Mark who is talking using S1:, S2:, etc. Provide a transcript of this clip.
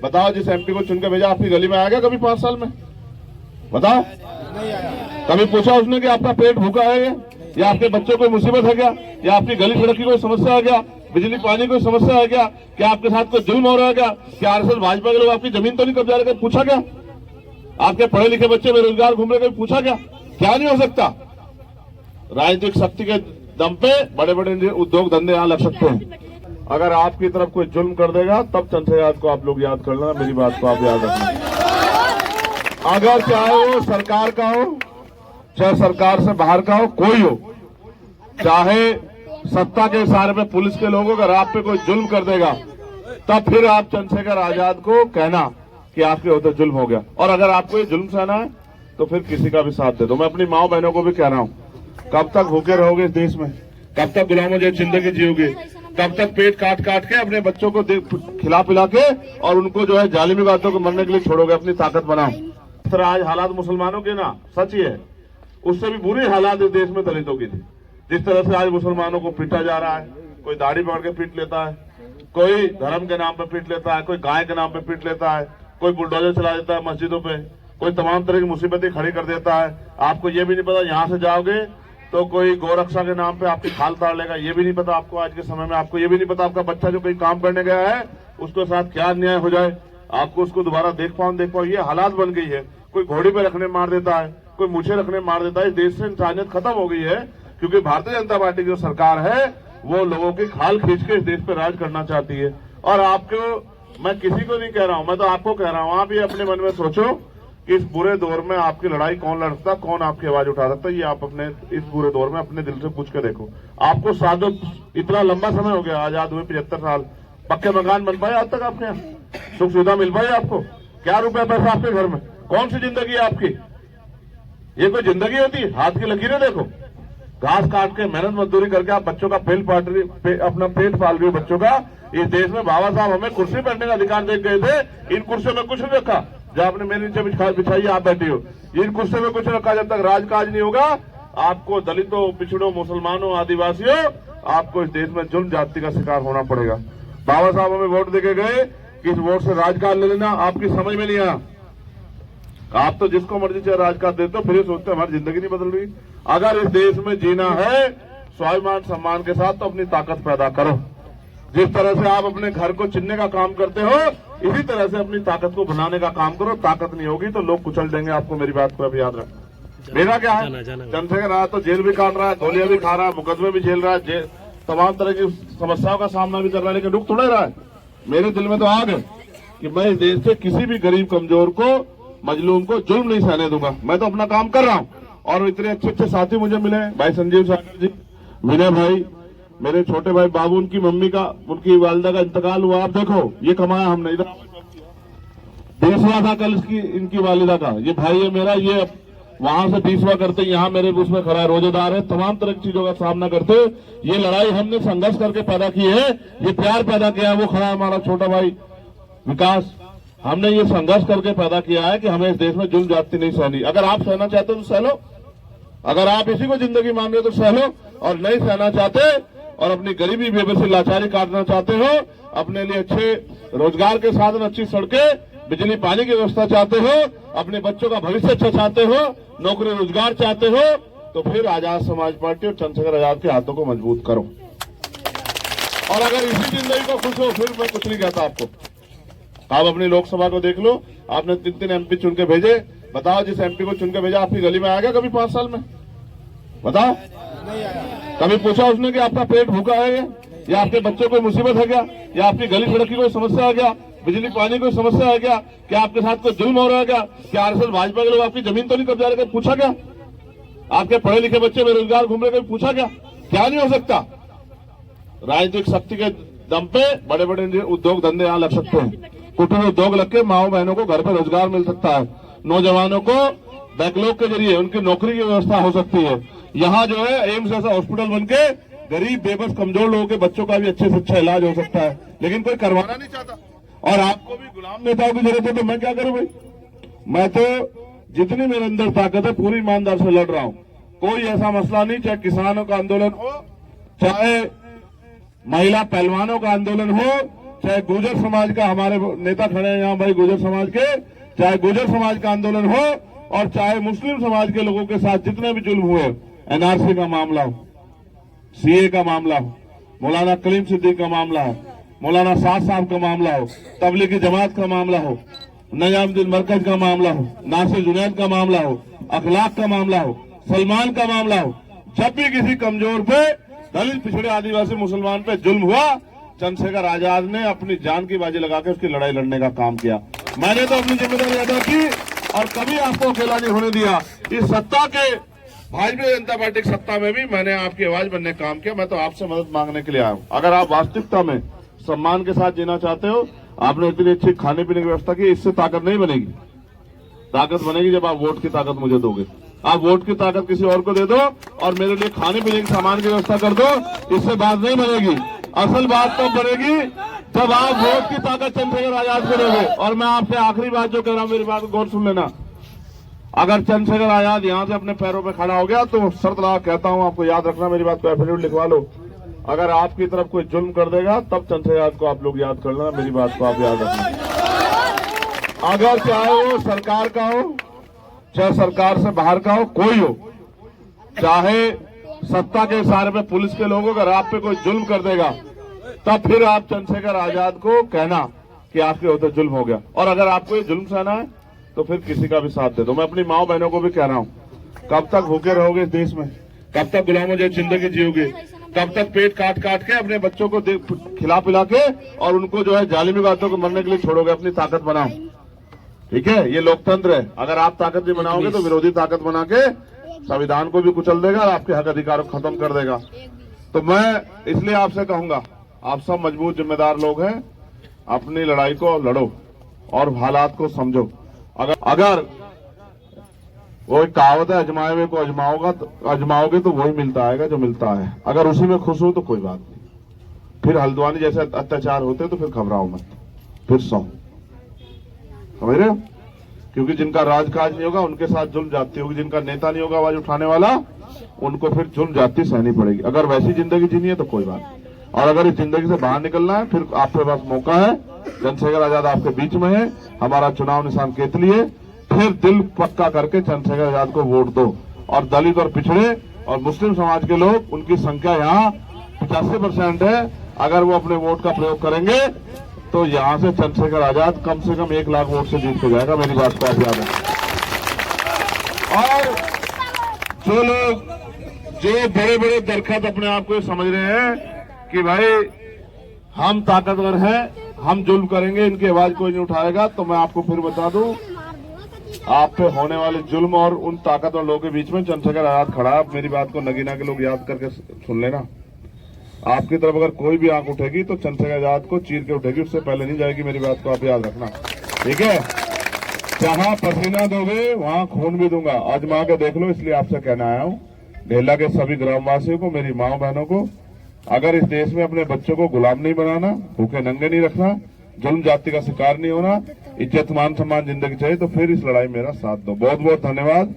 S1: बताओ, जिस एमपी को चुन के भेजा आपकी गली में आया क्या कभी 5 साल में? बताओ, कभी पूछा उसने कि आपका पेट भूखा है या आपके बच्चों को मुसीबत है क्या, या आपकी गली सड़क की कोई समस्या है क्या, बिजली पानी कोई समस्या है क्या आपके साथ कोई जुल्म हो रहा है क्या आरएसएस भाजपा के लोग आपकी जमीन तो नहीं कब्जा रहे? पूछा क्या? आपके पढ़े लिखे बच्चे बेरोजगार घूम रहे, कभी पूछा क्या नहीं हो सकता? राजनीतिक शक्ति के दम पे बड़े बड़े उद्योग धंधे यहाँ लग सकते हैं। अगर आपकी तरफ कोई जुल्म कर देगा तब चंद्रशेखर को आप लोग याद कर लेना, मेरी बात को आप याद रखना। अगर चाहे वो सरकार का हो, चाहे सरकार से बाहर का हो, कोई हो, चाहे सत्ता के इशारे पे पुलिस के लोग, अगर आप पे कोई जुल्म कर देगा तब फिर आप चंद्रशेखर आजाद को कहना कि आपके होते जुल्म हो गया। और अगर आपको ये जुल्म सहना है तो फिर किसी का भी साथ दे दो। मैं अपनी माओ बहनों को भी कह रहा हूं, कब तक भूखे रहोगे इस देश में? कब तक गुलामों जैसी जिंदगी जियोगे? कब तक पेट काट काट के अपने बच्चों को खिला पिला के और उनको जो है जालिमी बातों को मरने के लिए छोड़ोगे? अपनी ताकत बनाओ। इस तरह आज हालात मुसलमानों के ना, सच ही है, उससे भी बुरी हालात इस देश में दलितों की थी। जिस तरह से आज मुसलमानों को पीटा जा रहा है, कोई दाढ़ी पकड़ के पीट लेता है, कोई धर्म के नाम पे पीट लेता है, कोई गाय के नाम पे पीट लेता है, कोई बुलडोजर चला देता है मस्जिदों पे, कोई तमाम तरह की मुसीबतें खड़ी कर देता है। आपको ये भी नहीं पता यहाँ से जाओगे तो कोई गौरक्षा के नाम पे आपकी खाल ताड़ लेगा, ये भी नहीं पता आपको आज के समय में। आपको ये भी नहीं पता आपका बच्चा जो कोई काम करने गया है उसके साथ क्या अन्याय हो जाए, आपको उसको दोबारा देख पाओ। ये हालात बन गई है। कोई घोड़ी पे रखने मार देता है, कोई मूछे रखने मार देता है। इस देश से इंसानियत खत्म हो गई है, क्योंकि भारतीय जनता पार्टी की जो सरकार है वो लोगों की खाल खींच के इस देश पे राज करना चाहती है। और आपको, मैं किसी को नहीं कह रहा हूं, मैं तो आपको कह रहा हूं, आप ये अपने मन में सोचो कि इस बुरे दौर में आपकी लड़ाई कौन लड़ सकता, कौन आपकी आवाज उठा सकता। ये आप अपने इस बुरे दौर में अपने दिल से पूछ के देखो। आपको साधो, इतना लंबा समय हो गया आजाद हुए, 75 साल, पक्के मकान बन पाए आज तक आपके यहाँ? सुख सुविधा मिल पाई आपको? क्या रुपया पैसा आपके घर में? कौन सी जिंदगी है आपकी? ये कोई जिंदगी होती है? हाथ की लकीरें देखो। घास काट के मेहनत मजदूरी करके आप बच्चों का अपना पेट पाल रही हो बच्चों का। इस देश में बाबा साहब हमें कुर्सी बैठने का अधिकार देख गए थे, इन कुर्सियों में कुछ नहीं रखा। जब आपने मेरे नीचे बिछाई आप बैठी हो, इन कुर्सियों में कुछ रखा। जब तक राजकाज नहीं होगा, आपको दलितों, पिछड़ों, मुसलमानों, आदिवासियों, आपको इस देश में जुल्म जाति का शिकार होना पड़ेगा। बाबा साहब हमें वोट देके गए कि इस वोट से राजकाज ले लेना, आपकी समझ में नहीं आया। आप तो जिसको मर्जी चाहे राजकाज देते हो, फिर ये सोचते हमारी जिंदगी नहीं बदल रही। अगर इस देश में जीना है स्वाभिमान सम्मान के साथ, तो अपनी ताकत पैदा करो। जिस तरह से आप अपने घर को चिनने का काम करते हो, इसी तरह से अपनी ताकत को बनाने का काम करो। ताकत नहीं होगी तो लोग कुचल देंगे आपको, मेरी बात को अभी याद रखना। मेरा क्या है, चंद्रशेखर रहा तो जेल भी काट रहा है, गोलियां भी खा रहा है, मुकदमे भी झेल रहा है, तमाम तरह की समस्याओं का सामना भी कर रहा है, लेकिन रुक थोड़ा रहा है। मेरे दिल में तो आग है कि मैं इस देश के किसी भी गरीब कमजोर को, मजलूम को जुल्म नहीं सहने दूंगा। मैं तो अपना काम कर रहा हूँ। और इतने अच्छे अच्छे साथी मुझे मिले, भाई संजीव सागर जी, विनय भाई, मेरे छोटे भाई बाबू, उनकी मम्मी का, उनकी वालिदा का इंतकाल हुआ। आप देखो ये कमाया हमने। इधर 20वां था कल इनकी वालिदा का। ये भाई है मेरा, ये वहां से 20वां करते यहाँ मेरे उसमें खड़ा है, रोजेदार है, तमाम तरह की चीजों का सामना करते। ये लड़ाई हमने संघर्ष करके पैदा की है, ये प्यार पैदा किया है। वो खड़ा है हमारा छोटा भाई विकास, हमने ये संघर्ष करके पैदा किया है कि हमें इस देश में जुल्म जाति नहीं सहनी। अगर आप सहना चाहते हो तो सह लो, अगर आप इसी को जिंदगी मान रहे हो तो सह लो, और नहीं सहना चाहते और अपनी गरीबी बेबसी लाचारी काटना चाहते हो, अपने लिए अच्छे रोजगार के साधन, अच्छी सड़कें, बिजली पानी की व्यवस्था चाहते हो, अपने बच्चों का भविष्य अच्छा चाहते हो, नौकरी रोजगार चाहते हो, तो फिर आजाद समाज पार्टी और चंद्रशेखर आजाद के हाथों को मजबूत करो। और अगर इसी जिंदगी को खुश हो, फिर मैं कुछ नहीं कहता आपको। आप अपनी लोकसभा को देख लो, आपने 3 एमपी चुन के भेजे। बताओ, जिस एमपी को चुन के भेजा आपकी गली में आया क्या कभी 5 साल में? बताओ, कभी पूछा उसने कि आपका पेट भूखा है या आपके बच्चों को मुसीबत है क्या, या आपकी गली सड़क की कोई समस्या है क्या, बिजली पानी कोई समस्या है क्या आपके साथ कोई जुल्म हो रहा है क्या आरएसएस भाजपा के लोग आपकी जमीन तो नहीं कब्जा रहे? पूछा क्या? आपके पढ़े लिखे बच्चे बेरोजगार घूम रहे, पूछा क्या नहीं हो सकता? राजनीतिक शक्ति के दम पे बड़े बड़े उद्योग धंधे यहाँ लग सकते हैं। कुटीर उद्योग लग के माओ बहनों को घर पे रोजगार मिल सकता है, नौजवानों को बैकलॉग के जरिए उनकी नौकरी की व्यवस्था हो सकती है। यहाँ जो है एम्स जैसा हॉस्पिटल बनके गरीब, बेबस, कमजोर लोगों के बच्चों का भी अच्छे से अच्छा इलाज हो सकता है, लेकिन कोई करवाना नहीं चाहता। और आपको भी गुलाम नेताओं की जरूरत है, तो मैं क्या करूं भाई? मैं तो जितनी मेरे अंदर ताकत है पूरी ईमानदार से लड़ रहा हूं। कोई ऐसा मसला नहीं, चाहे किसानों का आंदोलन हो, चाहे महिला पहलवानों का आंदोलन हो, चाहे गुर्जर समाज का हमारे नेता खड़े हैं यहाँ भाई, गुर्जर समाज के, चाहे गुर्जर समाज का आंदोलन हो और चाहे मुस्लिम समाज के लोगों के साथ जितने भी जुल्म हुए, एनआरसी का मामला हो, सीए का मामला हो, मौलाना कलीम सिद्दीक का मामला हो, मौलाना साद साहब का मामला हो, तबलीगी जमात का मामला हो, निजामुद्दीन मरकज का मामला हो, नासिर जुनैद का मामला हो, अखलाक का मामला हो, सलमान का मामला हो, जब भी किसी कमजोर पे, दलित, पिछड़े, आदिवासी, मुसलमान पे जुल्म हुआ, चंद्रशेखर आजाद ने अपनी जान की बाजी लगा के उसकी लड़ाई लड़ने का काम किया। मैंने तो अपनी जिम्मेदारी अदा की और कभी आपको अकेला नहीं होने दिया। इस सत्ता के, भारतीय जनता पार्टी की सत्ता में भी मैंने आपकी आवाज बनने का काम किया। मैं तो आपसे मदद मांगने के लिए आया हूं। अगर आप वास्तविकता में सम्मान के साथ जीना चाहते हो, आपने इतनी अच्छी खाने पीने की व्यवस्था की, इससे ताकत नहीं बनेगी। ताकत बनेगी जब आप वोट की ताकत मुझे दोगे। आप वोट की ताकत किसी और को दे दो और मेरे लिए खाने पीने के सामान की व्यवस्था कर दो, इससे बात नहीं बनेगी। असल बात तब बनेगी जब आप वोट की ताकत चंद्रशेखर आजाद को दोगे। और मैं आपसे आखिरी बात जो कह रहा हूं, मेरी बात को गौर सुन लेना। अगर चंद्रशेखर आजाद यहां से अपने पैरों पर खड़ा हो गया तो शर्त लगा कहता हूं, आपको याद रखना, मेरी बात को एफिडेविट लिखवा लो। अगर आपकी तरफ कोई जुल्म कर देगा तब चंद्रशेखर आजाद को आप लोग याद कर लेना, मेरी बात को आप याद रखना। अगर चाहे वो सरकार का हो, चाहे सरकार से बाहर का हो, कोई हो, चाहे सत्ता के इशारे पे पुलिस के लोग, अगर आप पे कोई जुल्म कर देगा तब फिर आप चंद्रशेखर आजाद को कहना कि आपके होते जुल्म हो गया। और अगर आपको ये जुल्म सहना है तो फिर किसी का भी साथ दे दो। मैं अपनी माओ बहनों को भी कह रहा हूं, कब तक भूखे रहोगे इस देश में, कब तक गुलामों जैसी जिंदगी जियोगे, कब तक पेट काट काट के अपने बच्चों को खिला पिला के और उनको जो है जालिमी बातों को मरने के लिए छोड़ोगे। अपनी ताकत बनाओ, ठीक है, ये लोकतंत्र है। अगर आप ताकत नहीं बनाओगे तो विरोधी ताकत बना के संविधान को भी कुचल देगा और आपके हक अधिकारों को खत्म कर देगा। तो मैं इसलिए आपसे कहूंगा, आप सब मजबूत जिम्मेदार लोग हैं, अपनी लड़ाई को लड़ो और हालात को समझो। अगर वो एक कहावत है, अजमाए हुए को अजमाओगे तो वही मिलता आएगा जो मिलता है। अगर उसी में खुश हो तो कोई बात नहीं, फिर हल्द्वानी जैसे अत्याचार होते तो फिर घबराओ मत, फिर सो, समझ रहे हो? क्योंकि जिनका राजकाज नहीं होगा उनके साथ जुल्म जाती होगी, जिनका नेता नहीं होगा आवाज उठाने वाला, उनको फिर जुल्म जाती सहनी पड़ेगी। अगर वैसी जिंदगी जीनी है तो कोई बात नहीं, और अगर इस जिंदगी से बाहर निकलना है फिर आपके पास मौका है। चंद्रशेखर आजाद आपके बीच में है, हमारा चुनाव निशान केतली है। फिर दिल पक्का करके चंद्रशेखर आजाद को वोट दो। और दलित और पिछड़े और मुस्लिम समाज के लोग, उनकी संख्या यहाँ 85% है। अगर वो अपने वोट का प्रयोग करेंगे तो यहां से चंद्रशेखर आजाद कम से कम 1 लाख वोट से जीत के जाएगा, मेरी बात को आप याद रखें। और जो लोग जो बड़े बड़े दरखत अपने आप को समझ रहे हैं कि भाई हम ताकतवर हैं, हम जुल्म करेंगे, इनकी आवाज कोई नहीं उठाएगा, तो मैं आपको फिर बता दूं, आप पे होने वाले जुल्म और उन ताकतवर लोगों के बीच में चंद्रशेखर आजाद खड़ा है। मेरी बात को नगीना के लोग याद करके सुन लेना। आपकी तरफ अगर कोई भी आंख उठेगी तो चंद्रशेखर आजाद को चीर के उठेगी, उससे पहले नहीं जाएगी, मेरी बात को आप याद रखना, ठीक है? जहां पसीना दोगे वहां खून भी दूंगा, आजमा के देख लो। इसलिए आपसे कहना आया हूं, ढेला के सभी ग्रामवासियों को, मेरी माओ बहनों को, अगर इस देश में अपने बच्चों को गुलाम नहीं बनाना, भूखे नंगे नहीं रखना, जुल्म जाति का शिकार नहीं होना, इज्जत मान सम्मान जिंदगी चाहिए, तो फिर इस लड़ाई मेरा साथ दो। बहुत बहुत धन्यवाद।